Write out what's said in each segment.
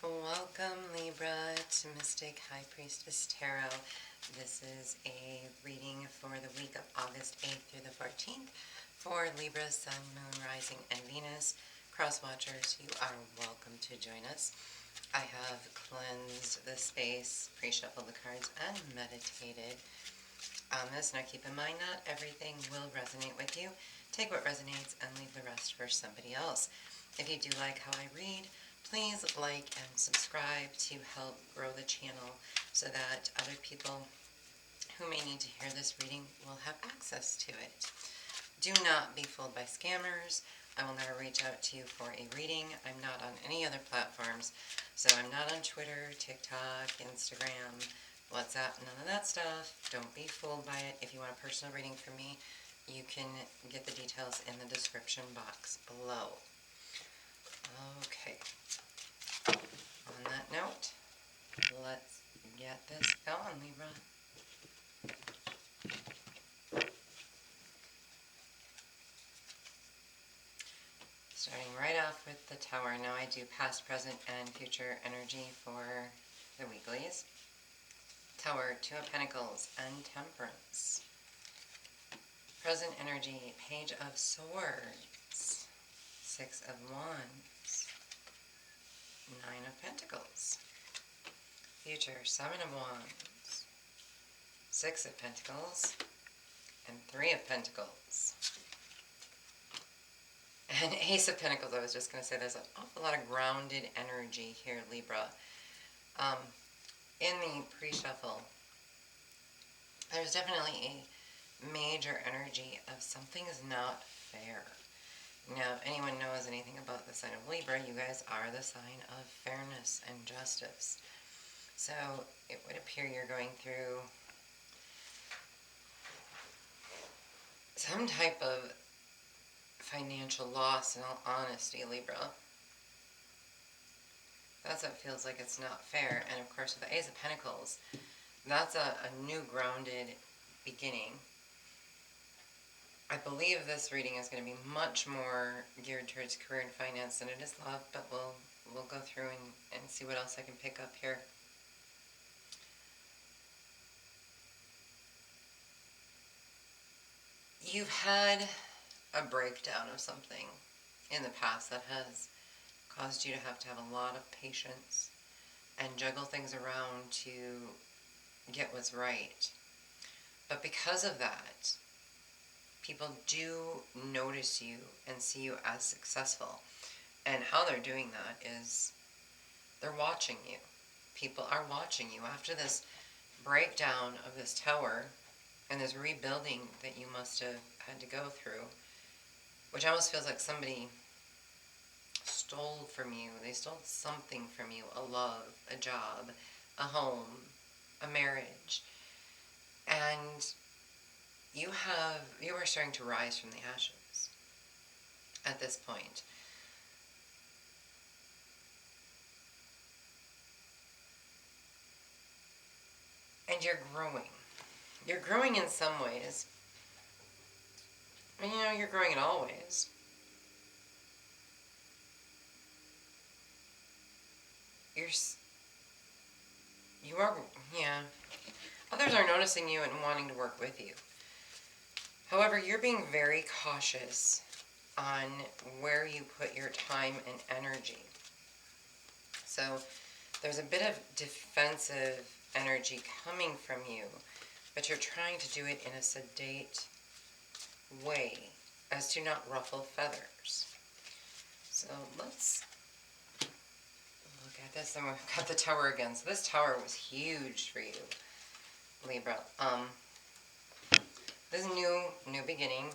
Welcome, Libra, to Mystic High Priestess Tarot. This is a reading for the week of August 8th through the 14th for Libra, Sun, Moon, Rising, and Venus. Cross watchers, you are welcome to join us. I have cleansed the space, pre-shuffled the cards, and meditated on this. Now keep in mind, not everything will resonate with you. Take what resonates and leave the rest for somebody else. If you do like how I read, please like and subscribe to help grow the channel so that other people who may need to hear this reading will have access to it. Do not be fooled by scammers. I will never reach out to you for a reading. I'm not on any other platforms, so I'm not on Twitter, TikTok, Instagram, WhatsApp, none of that stuff. Don't be fooled by it. If you want a personal reading from me, you can get the details in the description box below. Okay. On that note, let's get this going, Libra. Starting right off with the Tower. Now I do past, present, and future energy for the weeklies. Tower, Two of Pentacles, and Temperance. Present energy, Page of Swords, Six of Wands, Nine of Pentacles. Future, Seven of Wands, Six of Pentacles, and Three of Pentacles. And Ace of Pentacles, I was just going to say, there's an awful lot of grounded energy here, Libra. In the pre-shuffle, there's definitely a major energy of something is not fair. Now, if anyone knows anything about the sign of Libra, you guys are the sign of fairness and justice. So it would appear you're going through some type of financial loss, in all honesty, Libra. That's what feels like it's not fair. And of course, with the Ace of Pentacles, that's a new grounded beginning. I believe this reading is going to be much more geared towards career and finance than it is love, but we'll go through and see what else I can pick up here. You've had a breakdown of something in the past that has caused you to have a lot of patience and juggle things around to get what's right. But because of that, people do notice you and see you as successful. And how they're doing that is they're watching you. People are watching you. After this breakdown of this tower and this rebuilding that you must have had to go through, which almost feels like somebody stole from you. They stole something from you, a love, a job, a home, a marriage. And you are starting to rise from the ashes at this point. And you're growing. You're growing in some ways. And you're growing in all ways. You are, yeah. Others are noticing you and wanting to work with you. However, you're being very cautious on where you put your time and energy. So there's a bit of defensive energy coming from you, but you're trying to do it in a sedate way as to not ruffle feathers. So let's look at this. And we've got the Tower again. So this Tower was huge for you, Libra. This new beginning,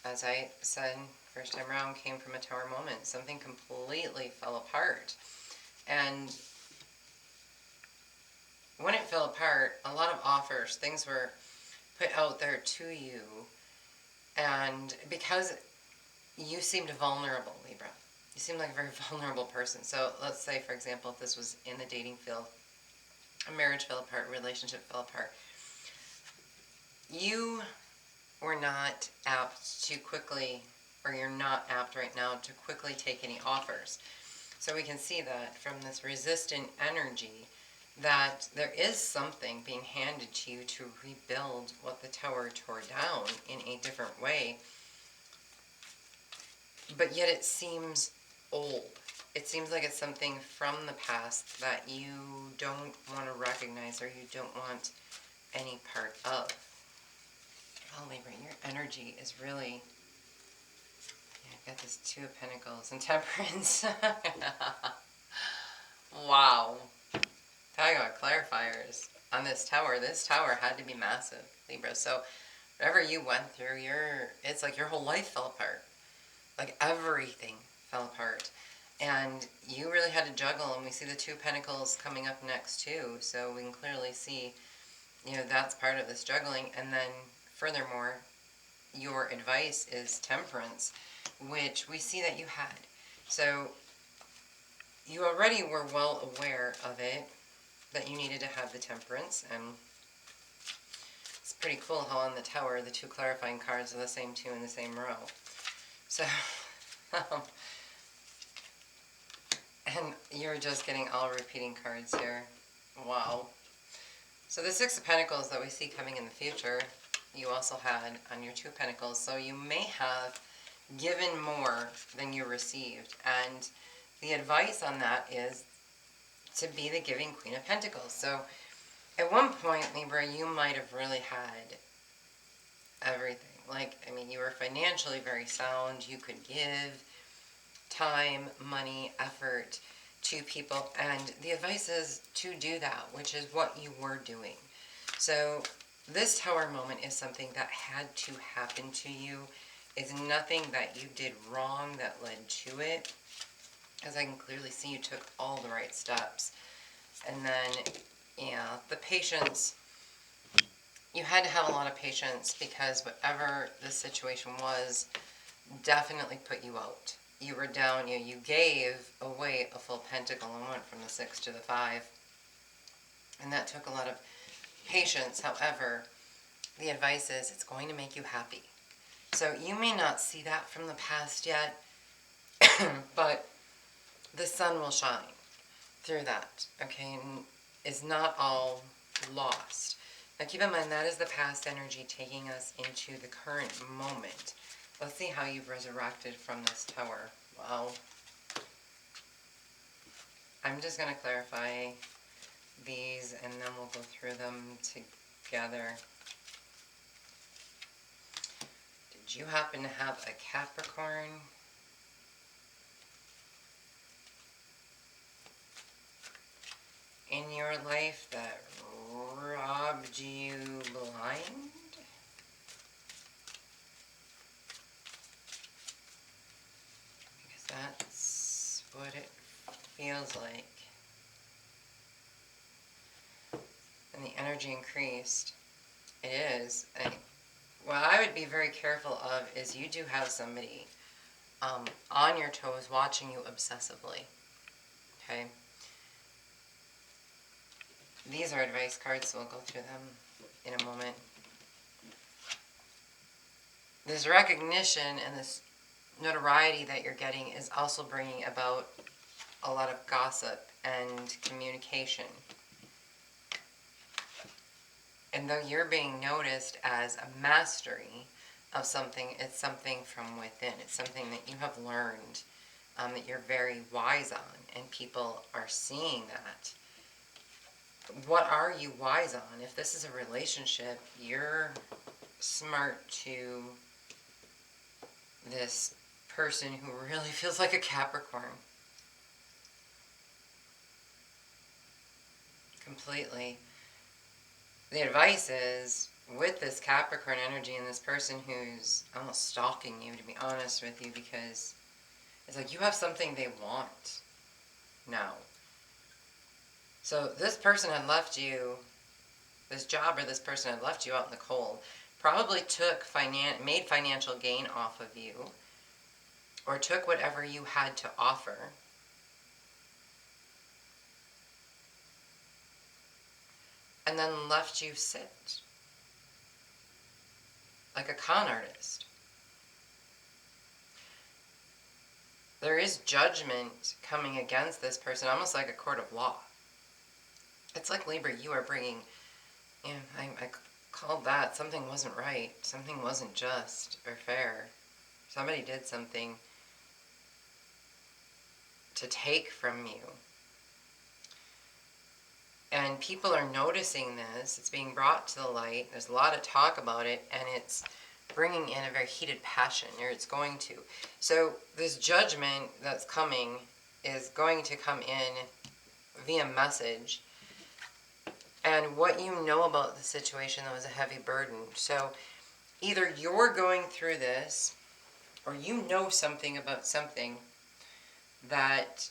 as I said first time around, came from a Tower moment. Something completely fell apart. And when it fell apart, a lot of offers, things were put out there to you. And because you seemed vulnerable, Libra, you seemed like a very vulnerable person. So let's say, for example, if this was in the dating field, a marriage fell apart, a relationship fell apart, you were not apt to quickly, or you're not apt right now to quickly take any offers. So we can see that from this resistant energy that there is something being handed to you to rebuild what the Tower tore down in a different way. But yet it seems old. It seems like it's something from the past that you don't want to recognize or you don't want any part of. Oh, Libra, your energy is really... Yeah, I've got this Two of Pentacles and Temperance. Wow. Talking about clarifiers on this tower. This tower had to be massive, Libra. So whatever you went through, it's like your whole life fell apart. Like everything fell apart. And you really had to juggle, and we see the Two of Pentacles coming up next too. So we can clearly see, that's part of this juggling. And then furthermore, your advice is temperance, which we see that you had. So you already were well aware of it, that you needed to have the temperance, and it's pretty cool how on the tower the two clarifying cards are the same two in the same row. So, and you're just getting all repeating cards here. Wow. So the Six of Pentacles that we see coming in the future, you also had on your Two of Pentacles. So you may have given more than you received. And the advice on that is to be the giving Queen of Pentacles. So at one point, Libra, you might have really had everything. You were financially very sound. You could give time, money, effort to people. And the advice is to do that, which is what you were doing. So this Tower moment is something that had to happen to you. It's nothing that you did wrong that led to it. As I can clearly see, you took all the right steps. And then, yeah, the patience. You had to have a lot of patience because whatever the situation was definitely put you out. You were down, you gave away a full pentacle and went from the 6 to the 5. And that took a lot of patience. However, the advice is it's going to make you happy. So you may not see that from the past yet, but the sun will shine through that, okay? And it's not all lost. Now keep in mind that is the past energy taking us into the current moment. Let's see how you've resurrected from this Tower. Wow. I'm just going to clarify these and then we'll go through them together. Did you happen to have a Capricorn? In your life that robbed you blind? Because that's what it feels like. And the energy increased. It is. And what I would be very careful of is you do have somebody on your toes watching you obsessively. Okay? These are advice cards, so we'll go through them in a moment. This recognition and this notoriety that you're getting is also bringing about a lot of gossip and communication. And though you're being noticed as a mastery of something, it's something from within. It's something that you have learned, that you're very wise on, and people are seeing that. What are you wise on? If this is a relationship, you're smart to this person who really feels like a Capricorn. Completely. The advice is, with this Capricorn energy and this person who's almost stalking you, to be honest with you, because it's like you have something they want now. So this person had left you, this job or this person had left you out in the cold, probably made financial gain off of you, or took whatever you had to offer, and then left you sit like a con artist. there is judgment coming against this person, almost like a court of law. It's like, Libra, you are bringing, I called that, something wasn't right, something wasn't just or fair. Somebody did something to take from you. And people are noticing this. It's being brought to the light. There's a lot of talk about it, and it's bringing in a very heated passion, or it's going to. So this judgment that's coming is going to come in via message. And what you know about the situation, though, is a heavy burden. So either you're going through this, or you know something about something that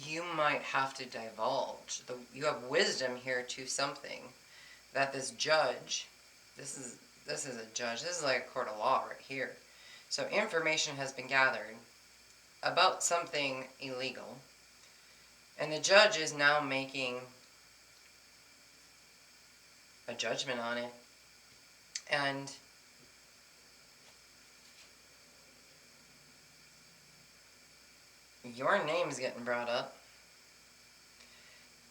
you might have to divulge. You have wisdom here to something that this judge, this is a judge, this is like a court of law right here. So information has been gathered about something illegal, and the judge is now making a judgment on it. And your name is getting brought up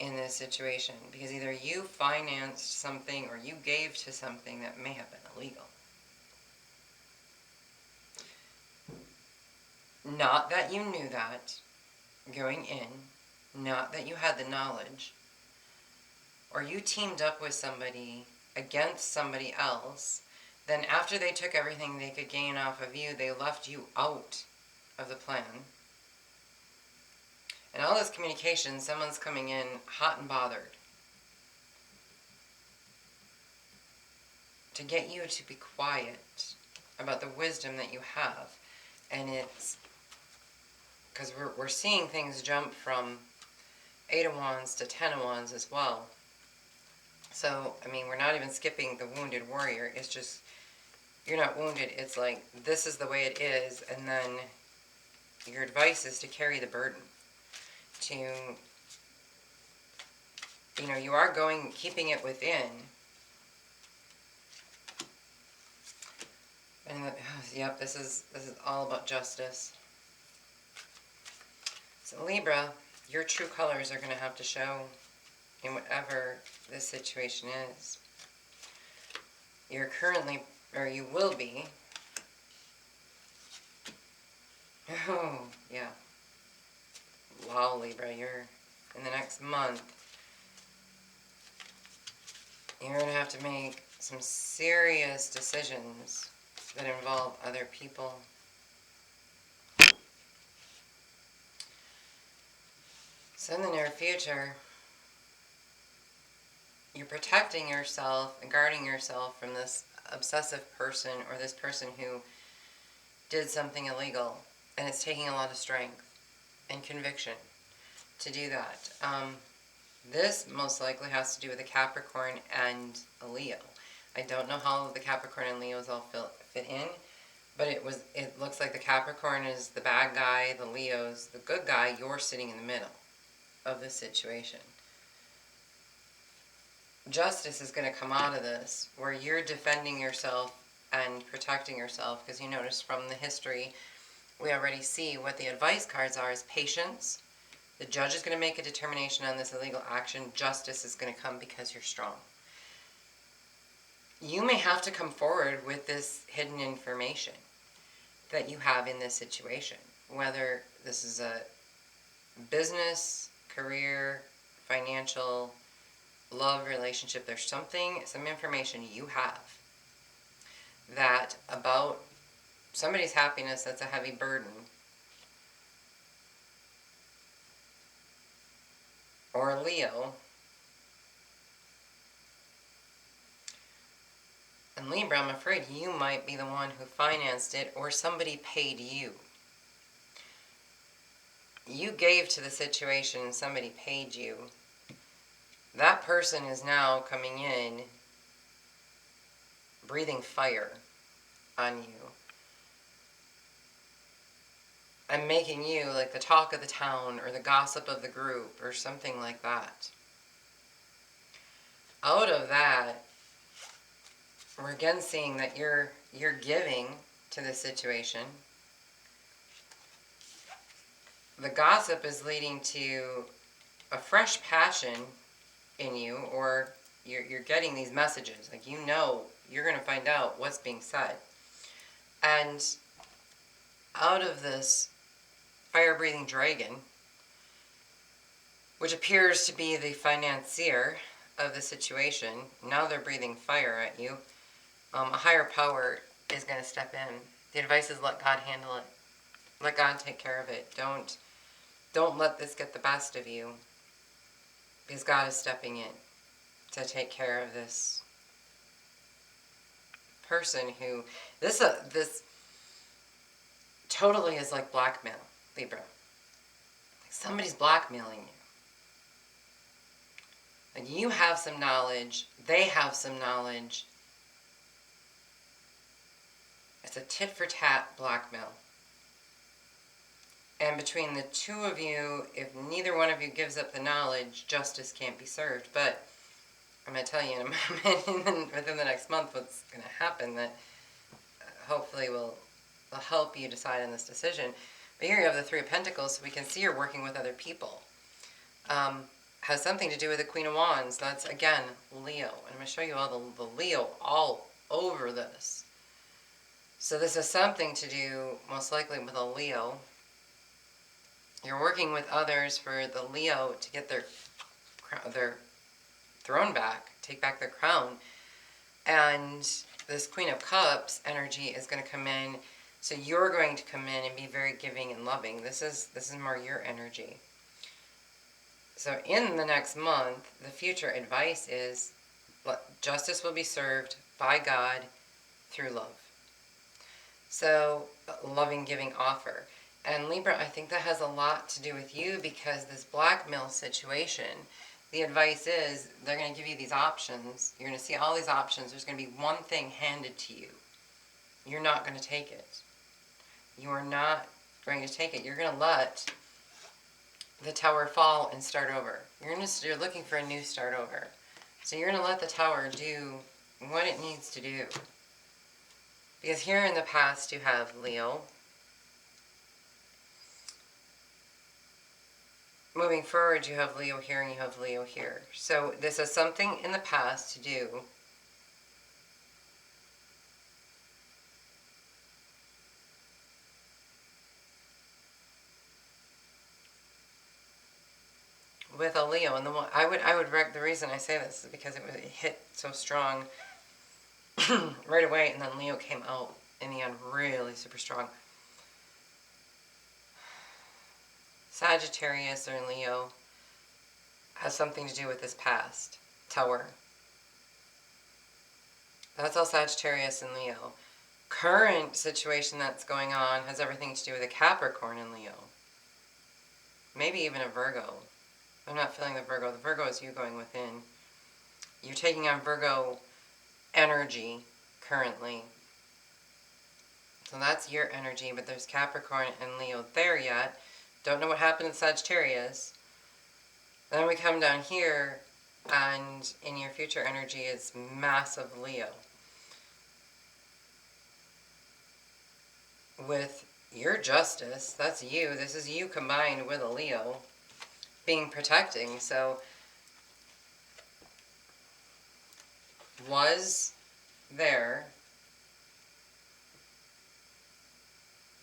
in this situation, because either you financed something or you gave to something that may have been illegal. Not that you knew that going in, not that you had the knowledge, or you teamed up with somebody against somebody else, then after they took everything they could gain off of you, they left you out of the plan. And all this communication, someone's coming in hot and bothered to get you to be quiet about the wisdom that you have. And it's because we're seeing things jump from 8 of Wands to 10 of Wands as well. So, I mean, we're not even skipping the wounded warrior. It's just, you're not wounded. It's like, this is the way it is. And then your advice is to carry the burden. To, you are keeping it within. And yep, this is all about justice. So Libra, your true colors are going to have to show in whatever this situation is. You're currently, or you will be. Oh, yeah. Wow, Libra, you're, in the next month, you're going to have to make some serious decisions that involve other people. So in the near future, you're protecting yourself and guarding yourself from this obsessive person or this person who did something illegal. And it's taking a lot of strength and conviction to do that. This most likely has to do with a Capricorn and a Leo. I don't know how the Capricorn and Leos all fit in, but it looks like the Capricorn is the bad guy, the Leo's the good guy. You're sitting in the middle of this situation. Justice is going to come out of this, where you're defending yourself and protecting yourself, because you notice from the history, we already see what the advice cards are is patience. The judge is going to make a determination on this illegal action. Justice is going to come because you're strong. You may have to come forward with this hidden information that you have in this situation, whether this is a business, career, financial, love, relationship. There's some information you have that about somebody's happiness that's a heavy burden, or a Leo. And Libra, I'm afraid you might be the one who financed it, or somebody paid you. You gave to the situation and somebody paid you. That person is now coming in, breathing fire on you, and making you like the talk of the town or the gossip of the group or something like that. Out of that, we're again seeing that you're giving to the situation, the gossip is leading to a fresh passion in you, or you're getting these messages. Like, you know, you're going to find out what's being said. And out of this fire-breathing dragon, which appears to be the financier of the situation, now they're breathing fire at you. A higher power is going to step in. The advice is let God handle it. Let God take care of it. Don't let this get the best of you, because God is stepping in to take care of this person who, this totally is like blackmail, Libra. Like, somebody's blackmailing you. And you have some knowledge, they have some knowledge. It's a tit-for-tat blackmail. And between the two of you, if neither one of you gives up the knowledge, justice can't be served. But I'm going to tell you in a moment, within the next month, what's going to happen that hopefully will help you decide on this decision. But here you have the Three of Pentacles, so we can see you're working with other people. Has something to do with the Queen of Wands. That's, again, Leo. And I'm going to show you all the Leo all over this. So this has something to do, most likely, with a Leo. You're working with others for the Leo to get their throne back, take back their crown. And this Queen of Cups energy is going to come in. So you're going to come in and be very giving and loving. This is more your energy. So in the next month, the future advice is justice will be served by God through love. So, loving, giving offer. And Libra, I think that has a lot to do with you, because this blackmail situation, the advice is they're going to give you these options. You're going to see all these options. There's going to be one thing handed to you. You're not going to take it. You are not going to take it. You're going to let the tower fall and start over. You're looking for a new start over. So you're going to let the tower do what it needs to do. Because here in the past you have Leo. Moving forward you have Leo here and you have Leo here. So this is something in the past to do with a Leo. And the reason I say this is because it hit so strong right away, and then Leo came out in the end really super strong. Sagittarius or Leo has something to do with this past tower. That's all Sagittarius and Leo. Current situation that's going on has everything to do with a Capricorn and Leo. Maybe even a Virgo. I'm not feeling the Virgo. The Virgo is you going within. You're taking on Virgo energy currently. So that's your energy, but there's Capricorn and Leo there yet. Don't know what happened in Sagittarius. Then we come down here, and in your future energy is massive Leo. With your justice, that's you. This is you combined with a Leo being protecting. So was there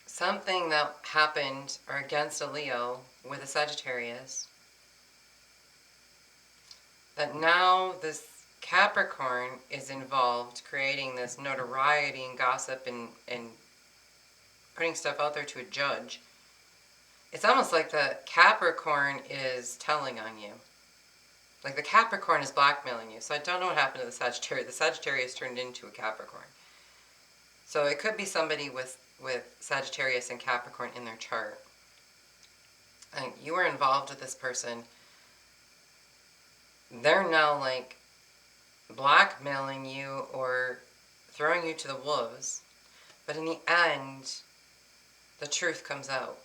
something that happened or against a Leo with a Sagittarius that now this Capricorn is involved, creating this notoriety and gossip and putting stuff out there to a judge. It's almost like the Capricorn is telling on you. Like the Capricorn is blackmailing you. So I don't know what happened to the Sagittarius. The Sagittarius turned into a Capricorn. So it could be somebody with Sagittarius and Capricorn in their chart. And you were involved with this person. They're now like blackmailing you or throwing you to the wolves. But in the end, the truth comes out.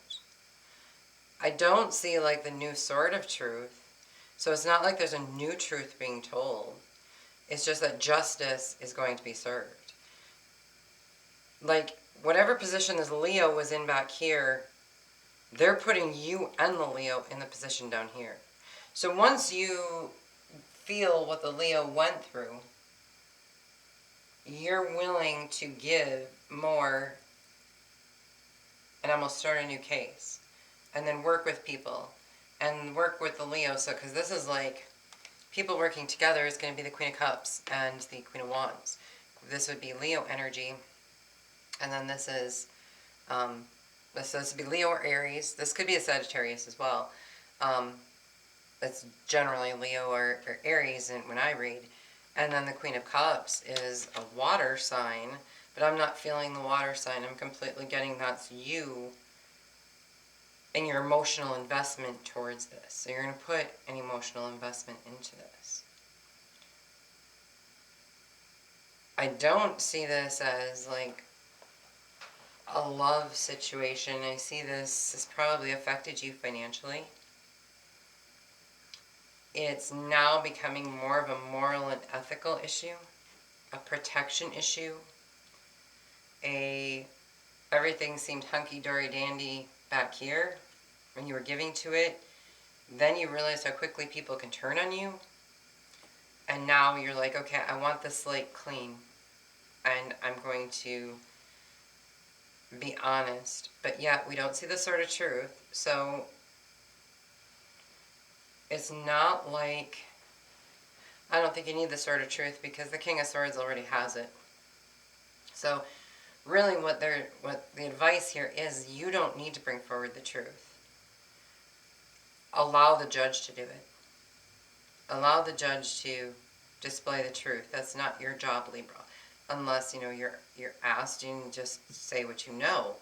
I don't see like the new sort of truth. So it's not like there's a new truth being told. It's just that justice is going to be served. Like, whatever position this Leo was in back here, they're putting you and the Leo in the position down here. So once you feel what the Leo went through, you're willing to give more and almost start a new case. And then work with people. And work with the Leo. So, because this is like, people working together is going to be the Queen of Cups and the Queen of Wands. This would be Leo energy. And then this is, this would be Leo or Aries. This could be a Sagittarius as well. That's generally Leo or Aries when I read. And then the Queen of Cups is a water sign, but I'm not feeling the water sign. I'm completely getting that's you and your emotional investment towards this. So you're going to put an emotional investment into this. I don't see this as like a love situation. I see this has probably affected you financially. It's now becoming more of a moral and ethical issue, a protection issue, everything seemed hunky-dory dandy back here when you were giving to it. Then you realize how quickly people can turn on you. And now you're like, okay, I want the slate clean. And I'm going to be honest. But yet we don't see the Sword of Truth. So it's not like, I don't think you need the Sword of Truth because the King of Swords already has it. So really what the advice here is, you don't need to bring forward the truth. Allow the judge to do it. Allow the judge to display the truth. That's not your job, Libra. Unless, you're asked, and just say what you know.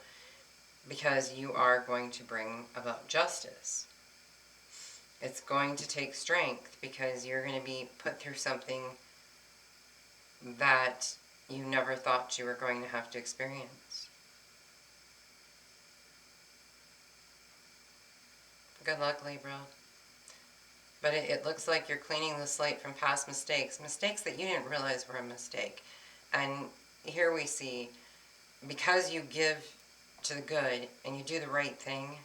Because you are going to bring about justice. It's going to take strength because you're going to be put through something that you never thought you were going to have to experience. Good luck, Libra. But it looks like you're cleaning the slate from past mistakes. Mistakes that you didn't realize were a mistake. And here we see, because you give to the good and you do the right thing,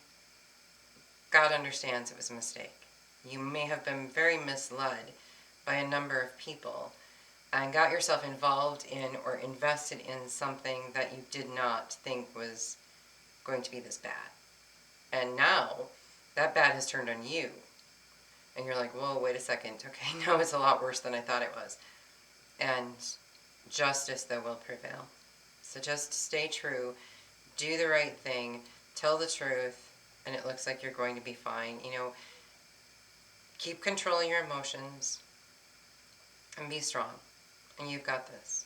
God understands it was a mistake. You may have been very misled by a number of people and got yourself involved in or invested in something that you did not think was going to be this bad. And now that bad has turned on you. And you're like, whoa, wait a second. Okay, now it's a lot worse than I thought it was. And justice, though, will prevail. So just stay true. Do the right thing. Tell the truth. And it looks like you're going to be fine. Keep controlling your emotions. And be strong. And you've got this.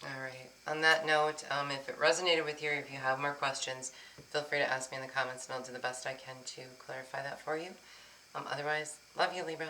All right. On that note, if it resonated with you, or if you have more questions, feel free to ask me in the comments, and I'll do the best I can to clarify that for you. Otherwise, love you, Libra.